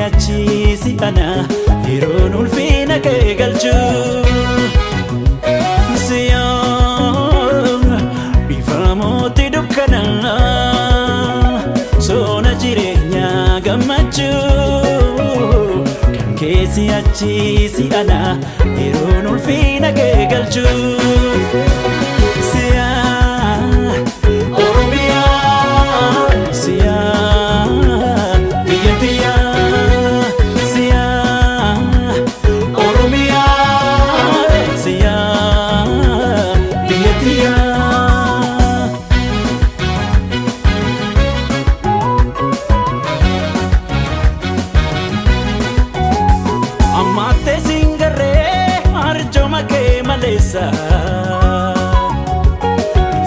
achi si ana yeroon ulfina kee galchu siyoon bifa mootii dukkana soona jireenya gammachuu kan keessi achi si ana yeroon ulfina kee galchu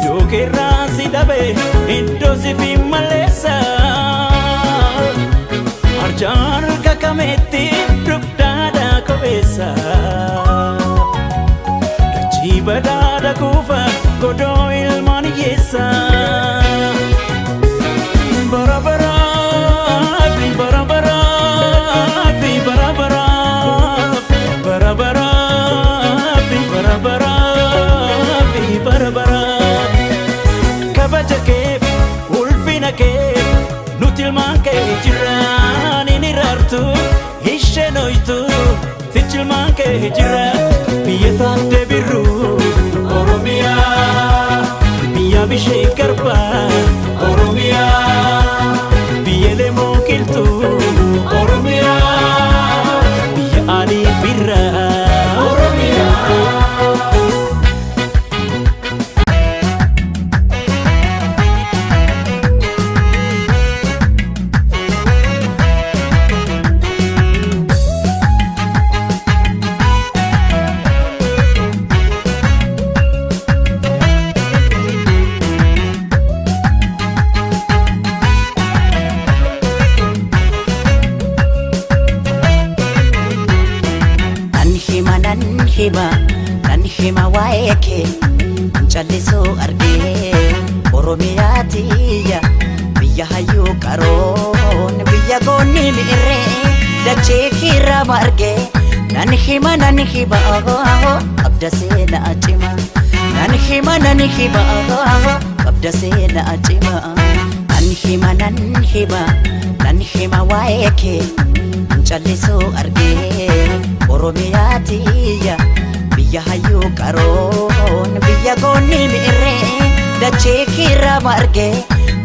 Yo que rasi dabe indosi fi malesa arjan kakameti rukdada kobesa dachibada kufa godo ilmani yesa barabara fi barabara fi barabara barabara barabara kabaja keef ulfina keef nutilmaan kee jiraan inni raartu ishenoytu tichilmaan kee jira biyya taate birru Oromiyaa biyya bishee garbaa Oromiyaa biyya lemoo qiltu Oromiyaa biyya alii birraa nan hima waeke nchallisu arge Oromiyaa tiyya biyya hayyu qaroon biyya goonni mi'irre dachee kirra marge nan hima qabda seena acima nan hima qabda seena acima nan hima waeke nchallisu arge Oromiyaa tiyya biyya hayyu qaroon biyya goonni mi'irre dachee kirra marge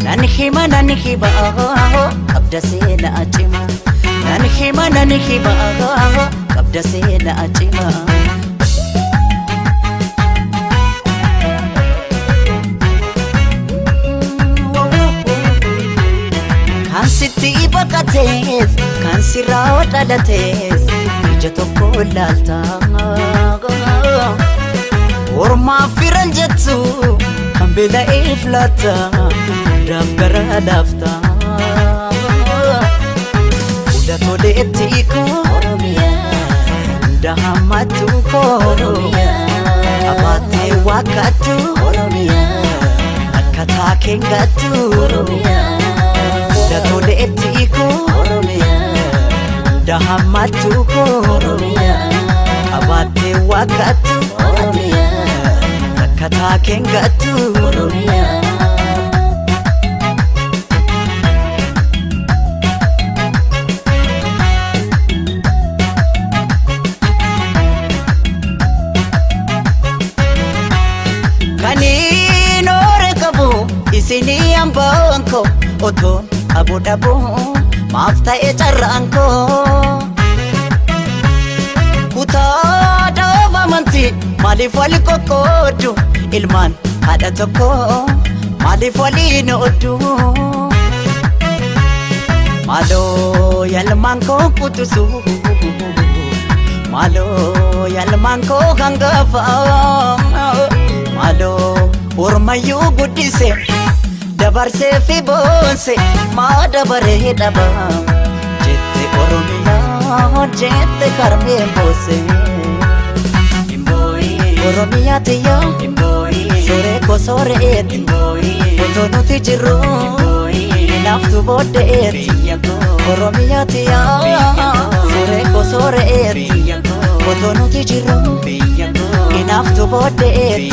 nan hima qabda seena acima nan hima qabda seena acima kan sitti baqatees kan sirraa dhalatees ija tokko laalta ormaa firan jettu kan beela'ee filata daaf gara laafta hunda toleetti koo hunda hammatu koo abaatee wakkattu akka taakeen gattu hunda toleetti koo hunda hammatu koo abaatee wakkattu akka taakeen gattu kaniin ore qabu isinii hambaan koo otoon abu dhabu maaf ta'e carraan koo kutaa dhaaf amantii maaliif wali qoqqoodu ilmaan haadha tokko maaliif waliin ooddu maaloo yalmaan koo kutusu maaloo yalmaan koo hangafa maaloo ormayyuu guddise dabarsee fi boonse maa dabaree dhaba jette Oromiyaa jette karmeen boose Oromiyaa tiyya sore ko soreetti otoo nuti jirru Inaftu booddeetti Oromiyaati Suree koo sooreetti Otoo nuti jirru Inaftu booddeetti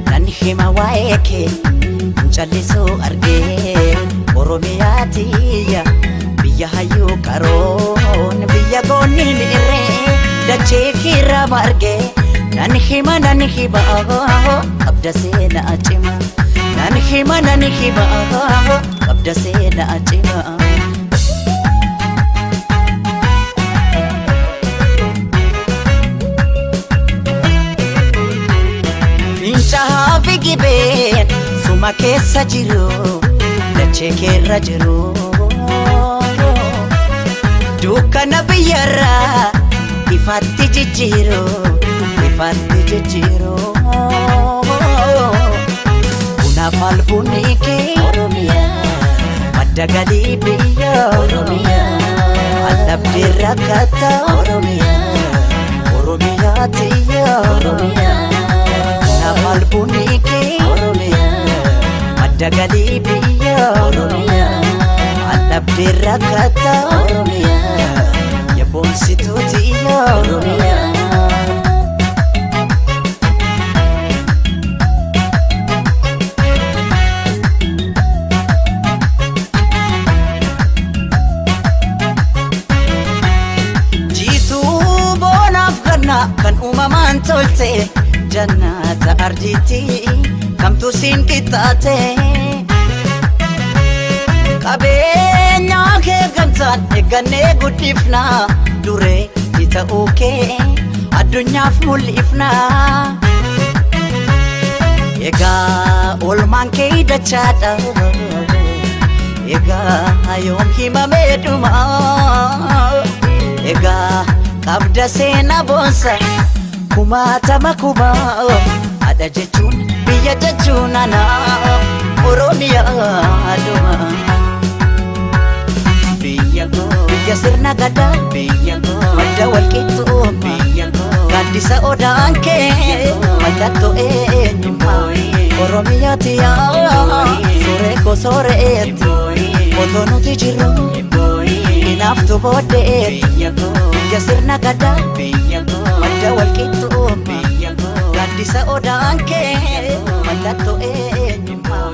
Nan hima waa'ee kee callisuu argee Oromiyaatiyya biyya hayyuu qaroon biyya goonni miirree dachee kiirra margee nan hima qabda seenaa cima nan hima qabda seenaa cima Fincaa'aa gibeen suma keessa jiru dachee keerra jiru dukkana biyyarraa ifaatti jijjiiru Bunaaf albuunni kee Oromiyaa madda galii biyya Oromiyaa aldhabdee rakkata Oromiyaatiyya Bunaaf albuunni kee Oromiyaa madda galii biyya Oromiyaa aldhabdee rakkata Yaboonsituutiyya Oromiyaa Kan uumamaan tolte jannata ardiitti kamtu siin qixxaate qabeenyaa kee gamtaan eeggannee guddifna duree ta'uu kee addunyaaf mul'ifna egaa oolmaan kee dachaadha egaa yoom himamee dhuma egaa qabda seenaa boonsa kumaatama haadha jechuun biyya jechuun anaaf Oromiyaa dhuma biyya sirna gadaa madda walqixxuu gaaddisa odaan kee mallattoo eenyummaa Oromiyaati suree koo sooreetti otoo nuti jirru Inaftu booddeetti biyya sirna gadaa madda walqixxuu gaaddisa odaan kee mallattoo eenyummaa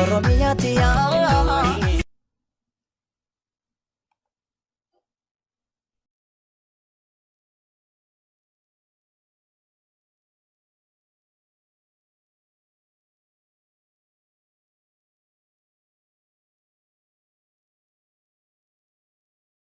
Oromiyaati